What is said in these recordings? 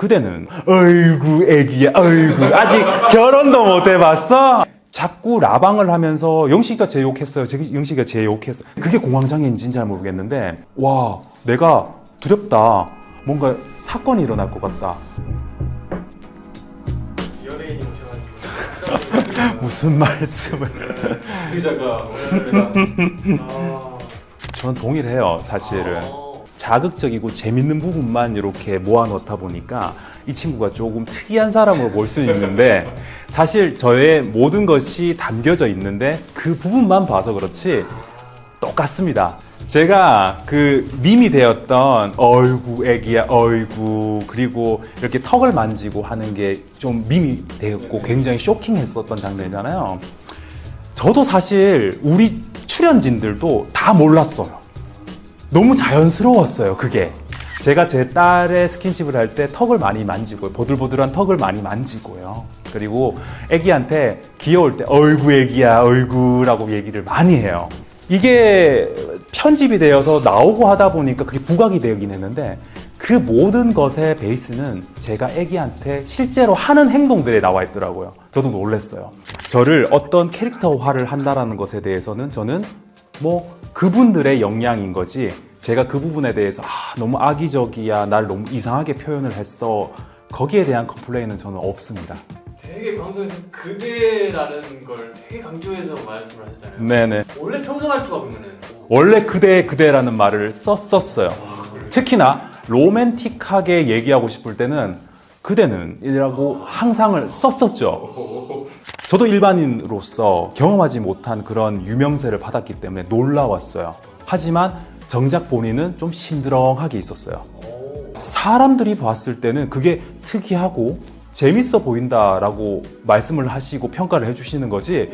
그대는 어이구 애기야 어이구 아직 결혼도 못 해봤어? 자꾸 라방을 하면서 영식이가 제 욕했어요. 영식이가 제 욕했어요. 그게 공황장애인지는 잘 모르겠는데 와 내가 두렵다. 뭔가 사건이 일어날 것 같다. 연예인이 오셔가지고 무슨 말씀을. 기자가 저는 동의를 해요 사실은. 자극적이고 재밌는 부분만 이렇게 모아놓다 보니까 이 친구가 조금 특이한 사람으로 볼 수는 있는데 사실 저의 모든 것이 담겨져 있는데 그 부분만 봐서 그렇지 똑같습니다. 제가 그 밈이 되었던 어이구 애기야 어이구 그리고 이렇게 턱을 만지고 하는 게 좀 밈이 되었고 굉장히 쇼킹했었던 장면이잖아요. 저도 사실 우리 출연진들도 다 몰랐어요. 너무 자연스러웠어요 그게. 제가 제 딸의 스킨십을 할 때 턱을 많이 만지고 보들보들한 턱을 많이 만지고요. 그리고 애기한테 귀여울 때 어이구 애기야 어이구라고 얘기를 많이 해요. 이게 편집이 되어서 나오고 하다 보니까 그게 부각이 되긴 했는데 그 모든 것의 베이스는 제가 애기한테 실제로 하는 행동들에 나와 있더라고요. 저도 놀랐어요. 저를 어떤 캐릭터화를 한다라는 것에 대해서는 저는 뭐 그분들의 역량인 거지 제가 그 부분에 대해서 너무 악의적이야 날 너무 이상하게 표현을 했어 거기에 대한 컴플레인은 저는 없습니다. 되게 방송에서 그대라는 걸 되게 강조해서 말씀을 하셨잖아요. 네네. 원래 평소 말투가 보면은 원래 그대라는 말을 썼었어요. 특히나 로맨틱하게 얘기하고 싶을 때는 그대는 이라고 항상을 썼었죠. 저도 일반인으로서 경험하지 못한 그런 유명세를 받았기 때문에 놀라웠어요. 하지만 정작 본인은 좀 심드렁하게 있었어요. 사람들이 봤을 때는 그게 특이하고 재밌어 보인다라고 말씀을 하시고 평가를 해주시는 거지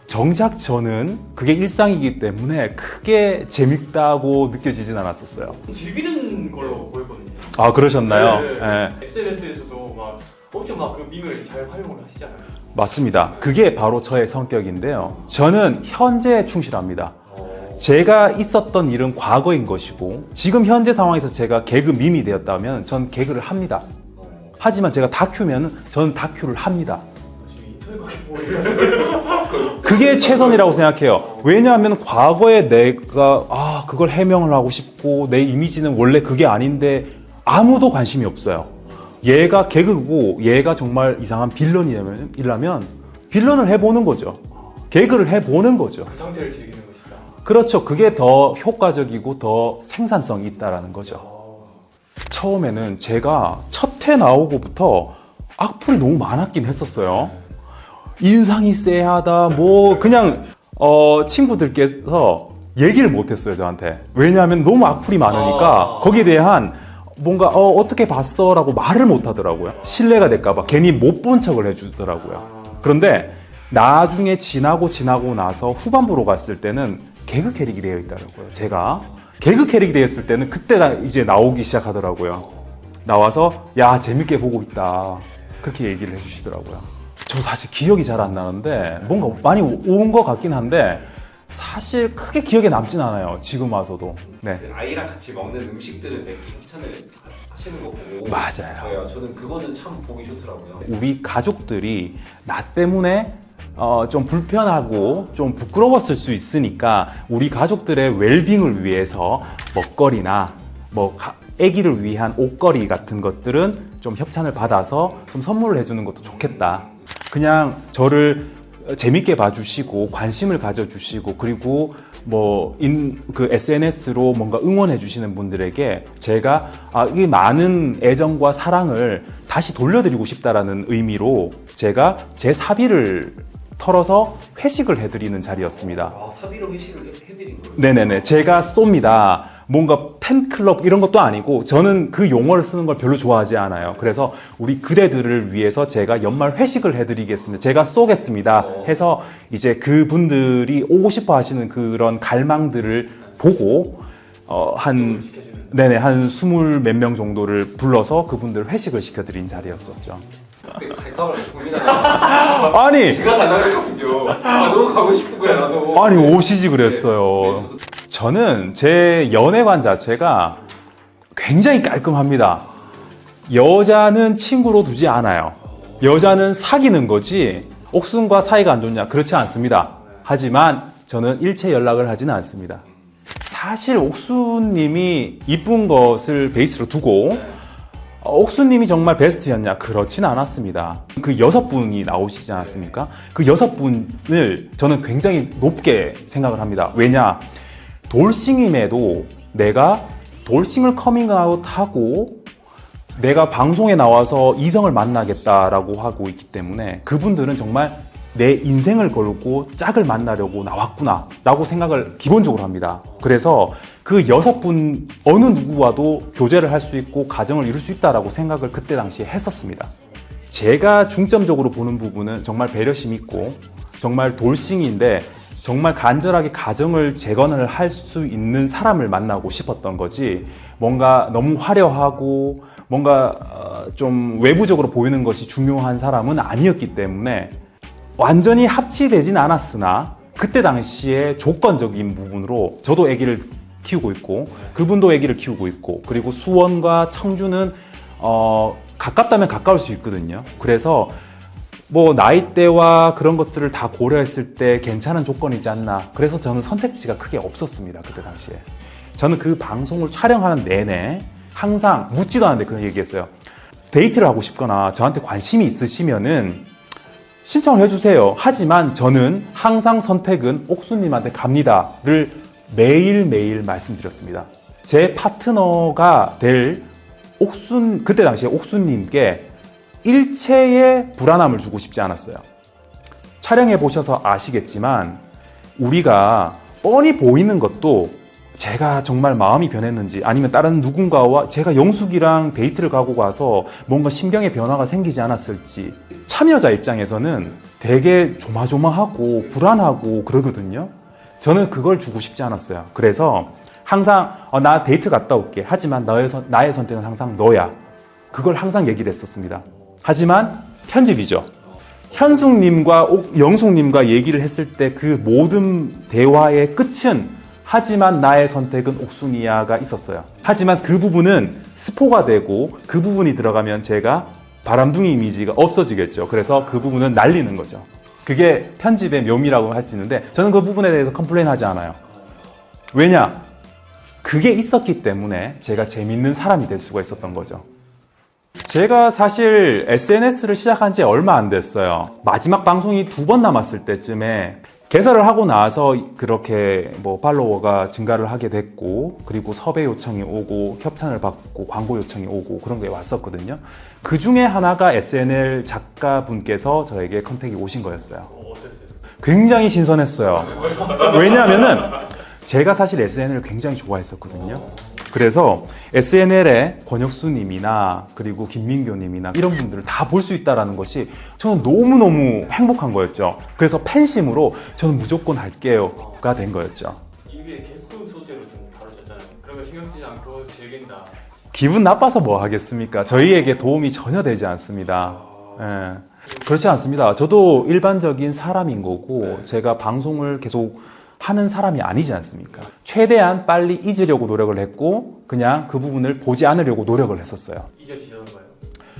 정작 저는 그게 일상이기 때문에 크게 재밌다고 느껴지진 않았었어요. 즐기는 걸로 보였거든요. 아 그러셨나요? 네. 네. SNS에서도 막 엄청 막 그 밈을 잘 활용을 하시잖아요. 맞습니다. 그게 바로 저의 성격인데요. 저는 현재에 충실합니다. 제가 있었던 일은 과거인 것이고 지금 현재 상황에서 제가 개그 밈이 되었다면 전 개그를 합니다. 하지만 제가 다큐면 저는 다큐를 합니다. 지금 인터넷 가게 그게 최선이라고 생각해요. 왜냐하면 과거에 내가 그걸 해명을 하고 싶고 내 이미지는 원래 그게 아닌데 아무도 관심이 없어요. 얘가 개그고 얘가 정말 이상한 빌런이라면 빌런을 해보는 거죠. 개그를 해보는 거죠. 그 상태를 즐기는 것이다. 그렇죠. 그게 더 효과적이고 더 생산성이 있다라는 거죠. 처음에는 제가 첫 회 나오고부터 악플이 너무 많았긴 했었어요. 인상이 쎄하다 뭐 그냥 친구들께서 얘기를 못했어요 저한테. 왜냐하면 너무 악플이 많으니까 거기에 대한 뭔가 어떻게 봤어? 라고 말을 못 하더라고요. 신뢰가 될까봐 괜히 못 본 척을 해주더라고요. 그런데 나중에 지나고 나서 후반부로 갔을 때는 개그 캐릭이 되어 있더라고요. 제가 개그 캐릭이 되었을 때는 그때 이제 나오기 시작하더라고요. 나와서 야 재밌게 보고 있다 그렇게 얘기를 해주시더라고요. 저 사실 기억이 잘 안 나는데 뭔가 많이 온 것 같긴 한데 사실 크게 기억에 남진 않아요. 지금 와서도. 네. 아이랑 같이 먹는 음식들을 되게 협찬을 하시는 거 보고 맞아요. 저는 그거는 참 보기 좋더라고요. 우리 가족들이 나 때문에 좀 불편하고 좀 부끄러웠을 수 있으니까 우리 가족들의 웰빙을 위해서 먹거리나 뭐 아기를 위한 옷걸이 같은 것들은 좀 협찬을 받아서 좀 선물을 해주는 것도 좋겠다. 그냥 저를 재밌게 봐주시고 관심을 가져주시고 그리고 뭐 그 SNS로 뭔가 응원해 주시는 분들에게 제가 이 많은 애정과 사랑을 다시 돌려드리고 싶다라는 의미로 제가 제 사비를 털어서 회식을 해드리는 자리였습니다. 사비로 회식을 해드린 거예요? 네네네. 제가 쏩니다. 뭔가 팬클럽 이런 것도 아니고 저는 그 용어를 쓰는 걸 별로 좋아하지 않아요. 그래서 우리 그대들을 위해서 제가 연말 회식을 해드리겠습니다. 제가 쏘겠습니다. 해서 이제 그분들이 오고 싶어 하시는 그런 갈망들을 보고 한 20 몇 명 정도를 불러서 그분들 회식을 시켜드린 자리였었죠. 갈까 말까 고민하다가 아니 제가 달라고 했거든요. 너무 가고 싶은 거야 나도. 아니 오시지 그랬어요. 저는 제 연애관 자체가 굉장히 깔끔합니다. 여자는 친구로 두지 않아요. 여자는 사귀는 거지 옥순과 사이가 안 좋냐? 그렇지 않습니다. 하지만 저는 일체 연락을 하지는 않습니다. 사실 옥수님이 이쁜 것을 베이스로 두고 옥수님이 정말 베스트였냐? 그렇진 않았습니다. 그 6분이 나오시지 않았습니까? 그 6분을 저는 굉장히 높게 생각을 합니다. 왜냐? 돌싱임에도 내가 돌싱을 커밍아웃하고 내가 방송에 나와서 이성을 만나겠다라고 하고 있기 때문에 그분들은 정말 내 인생을 걸고 짝을 만나려고 나왔구나 라고 생각을 기본적으로 합니다. 그래서 그 6분 어느 누구와도 교제를 할 수 있고 가정을 이룰 수 있다라고 생각을 그때 당시에 했었습니다. 제가 중점적으로 보는 부분은 정말 배려심 있고 정말 돌싱인데 정말 간절하게 가정을 재건을 할 수 있는 사람을 만나고 싶었던 거지 뭔가 너무 화려하고 뭔가 좀 외부적으로 보이는 것이 중요한 사람은 아니었기 때문에 완전히 합치되진 않았으나 그때 당시에 조건적인 부분으로 저도 아기를 키우고 있고 그분도 아기를 키우고 있고 그리고 수원과 청주는 가깝다면 가까울 수 있거든요. 그래서 뭐 나이대와 그런 것들을 다 고려했을 때 괜찮은 조건이지 않나. 그래서 저는 선택지가 크게 없었습니다. 그때 당시에. 저는 그 방송을 촬영하는 내내 항상 묻지도 않았는데 그런 얘기했어요. 데이트를 하고 싶거나 저한테 관심이 있으시면은 신청을 해주세요. 하지만 저는 항상 선택은 옥수님한테 갑니다를 매일매일 말씀드렸습니다. 제 파트너가 될 그때 당시에 옥수님께 일체의 불안함을 주고 싶지 않았어요. 촬영해 보셔서 아시겠지만 우리가 뻔히 보이는 것도 제가 정말 마음이 변했는지 아니면 다른 누군가와 제가 영숙이랑 데이트를 가고 가서 뭔가 심경의 변화가 생기지 않았을지 참여자 입장에서는 되게 조마조마하고 불안하고 그러거든요. 저는 그걸 주고 싶지 않았어요. 그래서 항상 나 데이트 갔다 올게. 하지만 나의 선택은 항상 너야. 그걸 항상 얘기를 했었습니다. 하지만 편집이죠. 현숙님과 영숙님과 얘기를 했을 때 그 모든 대화의 끝은 하지만 나의 선택은 옥순이야가 있었어요. 하지만 그 부분은 스포가 되고 그 부분이 들어가면 제가 바람둥이 이미지가 없어지겠죠. 그래서 그 부분은 날리는 거죠. 그게 편집의 묘미라고 할 수 있는데 저는 그 부분에 대해서 컴플레인하지 않아요. 왜냐? 그게 있었기 때문에 제가 재밌는 사람이 될 수가 있었던 거죠. 제가 사실 SNS를 시작한 지 얼마 안 됐어요. 마지막 방송이 2번 남았을 때쯤에 개설을 하고 나서 그렇게 뭐 팔로워가 증가를 하게 됐고 그리고 섭외 요청이 오고 협찬을 받고 광고 요청이 오고 그런 게 왔었거든요. 그 중에 하나가 SNL 작가분께서 저에게 컨택이 오신 거였어요. 어땠어요? 굉장히 신선했어요. 왜냐하면은 제가 사실 SNL을 굉장히 좋아했었거든요. 그래서 SNL의 권혁수님이나 그리고 김민교님이나 이런 분들을 다 볼 수 있다는 것이 저는 너무너무 행복한 거였죠. 그래서 팬심으로 저는 무조건 할게요가 된 거였죠. 이게 개콘 소재로 좀 다뤄졌잖아요. 그런 거 신경 쓰지 않고 즐긴다. 기분 나빠서 뭐 하겠습니까? 저희에게 도움이 전혀 되지 않습니다. 예. 그렇지 않습니다. 저도 일반적인 사람인 거고 제가 방송을 계속 하는 사람이 아니지 않습니까? 최대한 빨리 잊으려고 노력을 했고 그냥 그 부분을 보지 않으려고 노력을 했었어요. 잊어지던가요?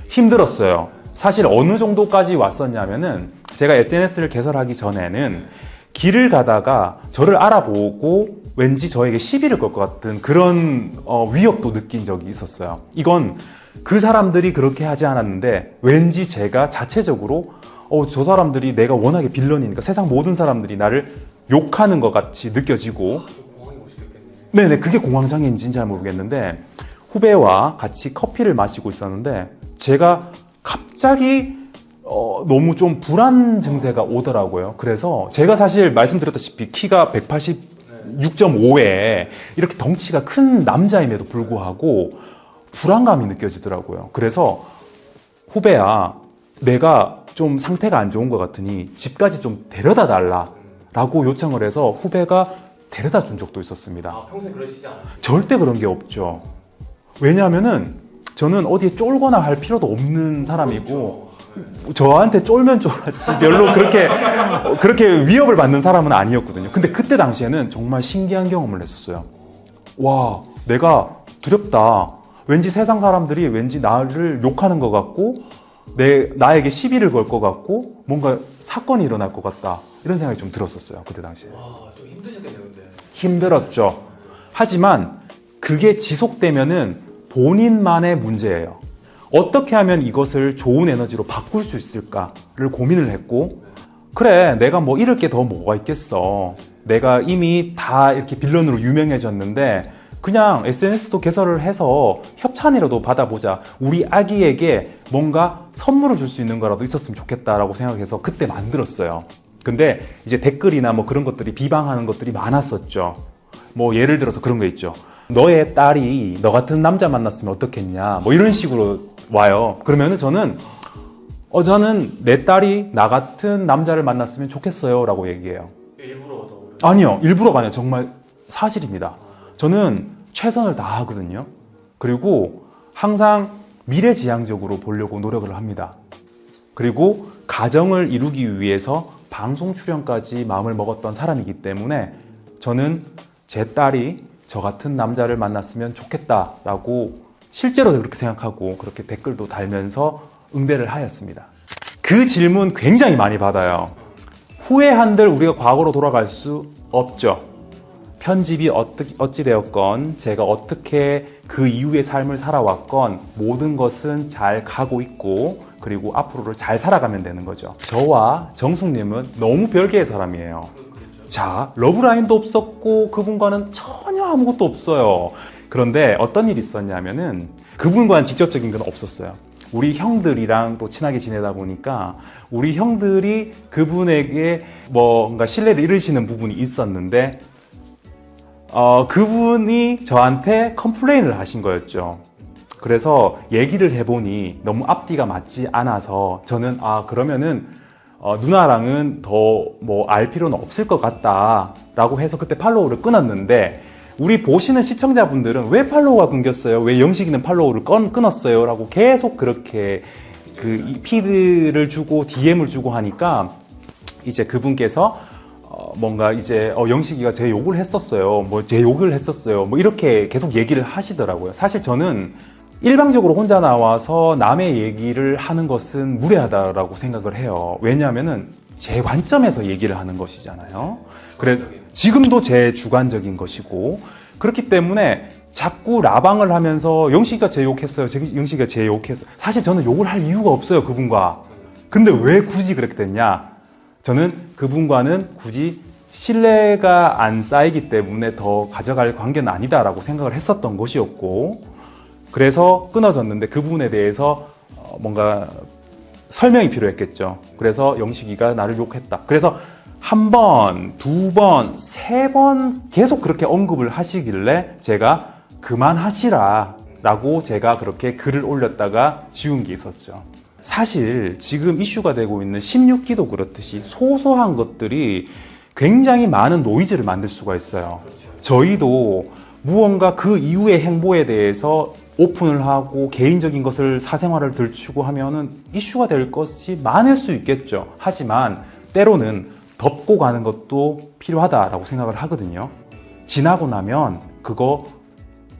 힘들었어요. 사실 어느 정도까지 왔었냐면은 제가 SNS를 개설하기 전에는 길을 가다가 저를 알아보고 왠지 저에게 시비를 걸 것 같은 그런 위협도 느낀 적이 있었어요. 이건 그 사람들이 그렇게 하지 않았는데 왠지 제가 자체적으로 저 사람들이 내가 워낙에 빌런이니까 세상 모든 사람들이 나를 욕하는 것 같이 느껴지고 공항이 멋있겠겠네요. 네네 그게 공황장애인지는 잘 모르겠는데 후배와 같이 커피를 마시고 있었는데 제가 갑자기 너무 좀 불안 증세가 오더라고요. 그래서 제가 사실 말씀드렸다시피 키가 186.5에 이렇게 덩치가 큰 남자임에도 불구하고 불안감이 느껴지더라고요. 그래서 후배야 내가 좀 상태가 안 좋은 것 같으니 집까지 좀 데려다 달라 라고 요청을 해서 후배가 데려다 준 적도 있었습니다. 아, 평소에 그러시지 않아요? 절대 그런 게 없죠. 왜냐하면은 저는 어디에 쫄거나 할 필요도 없는 사람이고 저한테 쫄면 쫄았지 별로 그렇게 위협을 받는 사람은 아니었거든요. 근데 그때 당시에는 정말 신기한 경험을 했었어요. 와, 내가 두렵다. 왠지 세상 사람들이 왠지 나를 욕하는 것 같고 나에게 시비를 걸 것 같고 뭔가 사건이 일어날 것 같다 이런 생각이 좀 들었었어요. 그때 당시에. 와, 좀 힘드셨겠네요, 근데. 힘들었죠. 하지만 그게 지속되면은 본인만의 문제예요. 어떻게 하면 이것을 좋은 에너지로 바꿀 수 있을까를 고민을 했고, 그래, 내가 뭐 잃을 게 더 뭐가 있겠어. 내가 이미 다 이렇게 빌런으로 유명해졌는데 그냥 SNS도 개설을 해서 협찬이라도 받아보자. 우리 아기에게 뭔가 선물을 줄 수 있는 거라도 있었으면 좋겠다라고 생각해서 그때 만들었어요. 근데 이제 댓글이나 뭐 그런 것들이 비방하는 것들이 많았었죠. 뭐 예를 들어서 그런 거 있죠. 너의 딸이 너 같은 남자 만났으면 어떻겠냐. 뭐 이런 식으로 와요. 그러면은 저는 내 딸이 나 같은 남자를 만났으면 좋겠어요 라고 얘기해요. 일부러 더 오래. 아니요, 일부러가 아니라 정말 사실입니다. 저는 최선을 다하거든요. 그리고 항상 미래지향적으로 보려고 노력을 합니다. 그리고 가정을 이루기 위해서 방송 출연까지 마음을 먹었던 사람이기 때문에 저는 제 딸이 저 같은 남자를 만났으면 좋겠다라고 실제로 그렇게 생각하고 그렇게 댓글도 달면서 응대를 하였습니다. 그 질문 굉장히 많이 받아요. 후회한들 우리가 과거로 돌아갈 수 없죠. 편집이 어찌되었건 제가 어떻게 그 이후의 삶을 살아왔건 모든 것은 잘 가고 있고 그리고 앞으로를 잘 살아가면 되는 거죠. 저와 정숙님은 너무 별개의 사람이에요. 자, 러브라인도 없었고 그분과는 전혀 아무것도 없어요. 그런데 어떤 일이 있었냐면은 그분과는 직접적인 건 없었어요. 우리 형들이랑 또 친하게 지내다 보니까 우리 형들이 그분에게 뭔가 신뢰를 잃으시는 부분이 있었는데 그분이 저한테 컴플레인을 하신 거였죠. 그래서 얘기를 해보니 너무 앞뒤가 맞지 않아서 저는 그러면은 누나랑은 더 뭐 알 필요는 없을 것 같다 라고 해서 그때 팔로우를 끊었는데 우리 보시는 시청자분들은 왜 팔로우가 끊겼어요? 왜 영식이는 팔로우를 끊었어요? 라고 계속 그렇게 그 피드를 주고 DM을 주고 하니까 이제 그분께서 뭔가 이제 영식이가 제 욕을 했었어요. 뭐 제 욕을 했었어요. 뭐 이렇게 계속 얘기를 하시더라고요. 사실 저는 일방적으로 혼자 나와서 남의 얘기를 하는 것은 무례하다라고 생각을 해요. 왜냐하면은 제 관점에서 얘기를 하는 것이잖아요. 그래서 지금도 제 주관적인 것이고 그렇기 때문에 자꾸 라방을 하면서 영식이가 제 욕했어요. 영식이가 제 욕했어요. 사실 저는 욕을 할 이유가 없어요. 그분과. 근데 왜 굳이 그렇게 됐냐? 저는 그분과는 굳이 신뢰가 안 쌓이기 때문에 더 가져갈 관계는 아니다라고 생각을 했었던 것이었고 그래서 끊어졌는데 그 부분에 대해서 뭔가 설명이 필요했겠죠. 그래서 영식이가 나를 욕했다. 그래서 한 번, 두 번, 세 번 계속 그렇게 언급을 하시길래 제가 그만하시라 라고 제가 그렇게 글을 올렸다가 지운 게 있었죠. 사실 지금 이슈가 되고 있는 16기도 그렇듯이 소소한 것들이 굉장히 많은 노이즈를 만들 수가 있어요. 저희도 무언가 그 이후의 행보에 대해서 오픈을 하고 개인적인 것을 사생활을 들추고 하면은 이슈가 될 것이 많을 수 있겠죠. 하지만 때로는 덮고 가는 것도 필요하다라고 생각을 하거든요. 지나고 나면 그거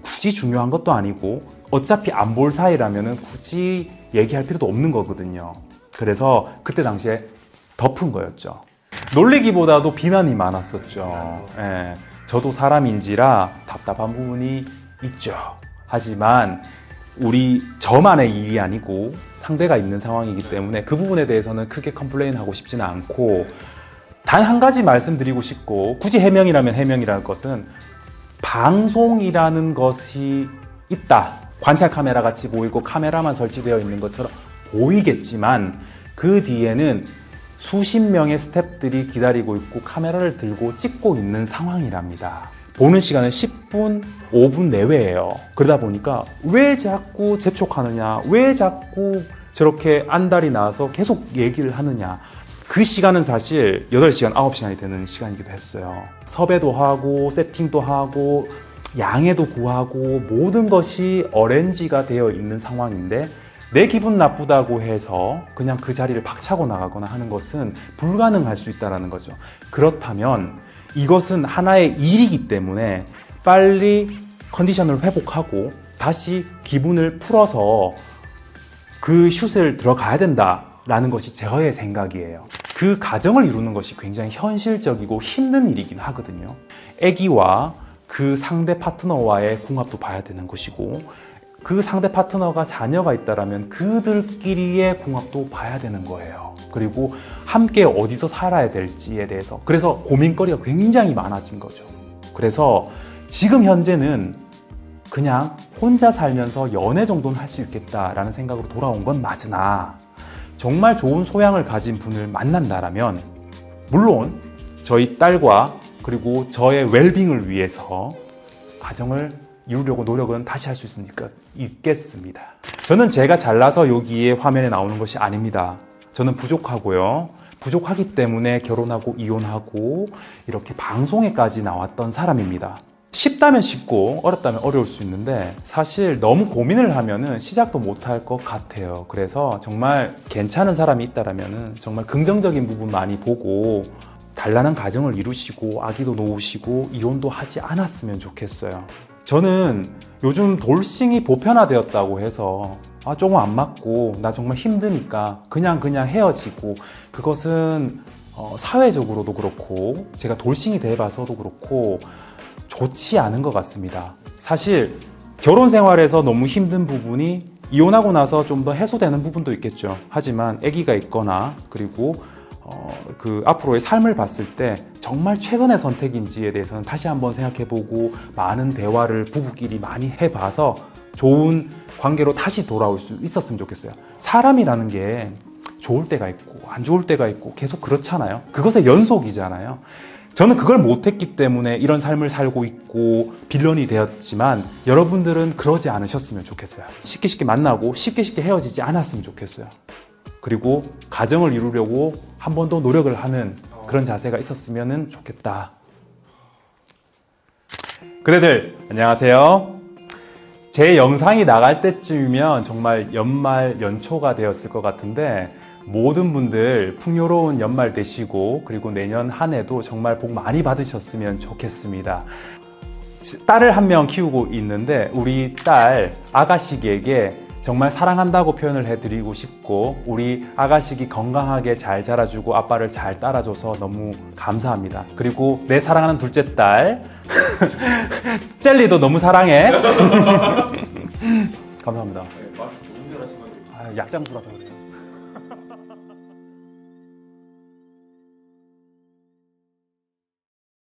굳이 중요한 것도 아니고 어차피 안 볼 사이라면은 굳이 얘기할 필요도 없는 거거든요. 그래서 그때 당시에 덮은 거였죠. 놀리기보다도 비난이 많았었죠. 예, 저도 사람인지라 답답한 부분이 있죠. 하지만 저만의 일이 아니고 상대가 있는 상황이기 때문에 그 부분에 대해서는 크게 컴플레인하고 싶지는 않고 단 한 가지 말씀드리고 싶고 굳이 해명이라면 해명이라는 것은 방송이라는 것이 있다. 관찰 카메라 같이 보이고 카메라만 설치되어 있는 것처럼 보이겠지만 그 뒤에는 수십 명의 스태프들이 기다리고 있고 카메라를 들고 찍고 있는 상황이랍니다. 보는 시간은 10분, 5분 내외예요. 그러다 보니까 왜 자꾸 재촉하느냐, 왜 자꾸 저렇게 안달이 나서 계속 얘기를 하느냐. 그 시간은 사실 8시간, 9시간이 되는 시간이기도 했어요. 섭외도 하고 세팅도 하고 양해도 구하고 모든 것이 어레인지가 되어 있는 상황인데 내 기분 나쁘다고 해서 그냥 그 자리를 박차고 나가거나 하는 것은 불가능할 수 있다는 거죠. 그렇다면 이것은 하나의 일이기 때문에 빨리 컨디션을 회복하고 다시 기분을 풀어서 그 슛을 들어가야 된다라는 것이 저의 생각이에요. 그 가정을 이루는 것이 굉장히 현실적이고 힘든 일이긴 하거든요. 아기와 그 상대 파트너와의 궁합도 봐야 되는 것이고, 그 상대 파트너가 자녀가 있다라면 그들끼리의 궁합도 봐야 되는 거예요. 그리고 함께 어디서 살아야 될지에 대해서, 그래서 고민거리가 굉장히 많아진 거죠. 그래서 지금 현재는 그냥 혼자 살면서 연애 정도는 할 수 있겠다라는 생각으로 돌아온 건 맞으나, 정말 좋은 소양을 가진 분을 만난다라면 물론 저희 딸과 그리고 저의 웰빙을 위해서 가정을 이루려고 노력은 다시 할 수 있겠습니다. 저는 제가 잘나서 여기에 화면에 나오는 것이 아닙니다. 저는 부족하고요. 부족하기 때문에 결혼하고 이혼하고 이렇게 방송에까지 나왔던 사람입니다. 쉽다면 쉽고 어렵다면 어려울 수 있는데, 사실 너무 고민을 하면은 시작도 못할 것 같아요. 그래서 정말 괜찮은 사람이 있다라면은 정말 긍정적인 부분 많이 보고 단란한 가정을 이루시고 아기도 놓으시고 이혼도 하지 않았으면 좋겠어요. 저는 요즘 돌싱이 보편화되었다고 해서 조금 안 맞고 나 정말 힘드니까 그냥 헤어지고, 그것은 사회적으로도 그렇고 제가 돌싱이 돼봐서도 그렇고 좋지 않은 것 같습니다. 사실 결혼 생활에서 너무 힘든 부분이 이혼하고 나서 좀 더 해소되는 부분도 있겠죠. 하지만 아기가 있거나 그리고 그 앞으로의 삶을 봤을 때 정말 최선의 선택인지에 대해서는 다시 한번 생각해보고 많은 대화를 부부끼리 많이 해봐서 좋은 관계로 다시 돌아올 수 있었으면 좋겠어요. 사람이라는 게 좋을 때가 있고 안 좋을 때가 있고 계속 그렇잖아요. 그것의 연속이잖아요. 저는 그걸 못했기 때문에 이런 삶을 살고 있고 빌런이 되었지만, 여러분들은 그러지 않으셨으면 좋겠어요. 쉽게 만나고 쉽게 헤어지지 않았으면 좋겠어요. 그리고 가정을 이루려고 한 번 더 노력을 하는 그런 자세가 있었으면 좋겠다. 그래들 안녕하세요. 제 영상이 나갈 때쯤이면 정말 연말 연초가 되었을 것 같은데, 모든 분들 풍요로운 연말 되시고 그리고 내년 한 해도 정말 복 많이 받으셨으면 좋겠습니다. 딸을 한 명 키우고 있는데 우리 딸 아가씨에게 정말 사랑한다고 표현을 해드리고 싶고, 우리 아가씨가 건강하게 잘 자라주고 아빠를 잘 따라줘서 너무 감사합니다. 그리고 내 사랑하는 둘째 딸 젤리도 너무 사랑해. 감사합니다. 말씀 너무 잘하신 것 같아요. 약장수라서 그래.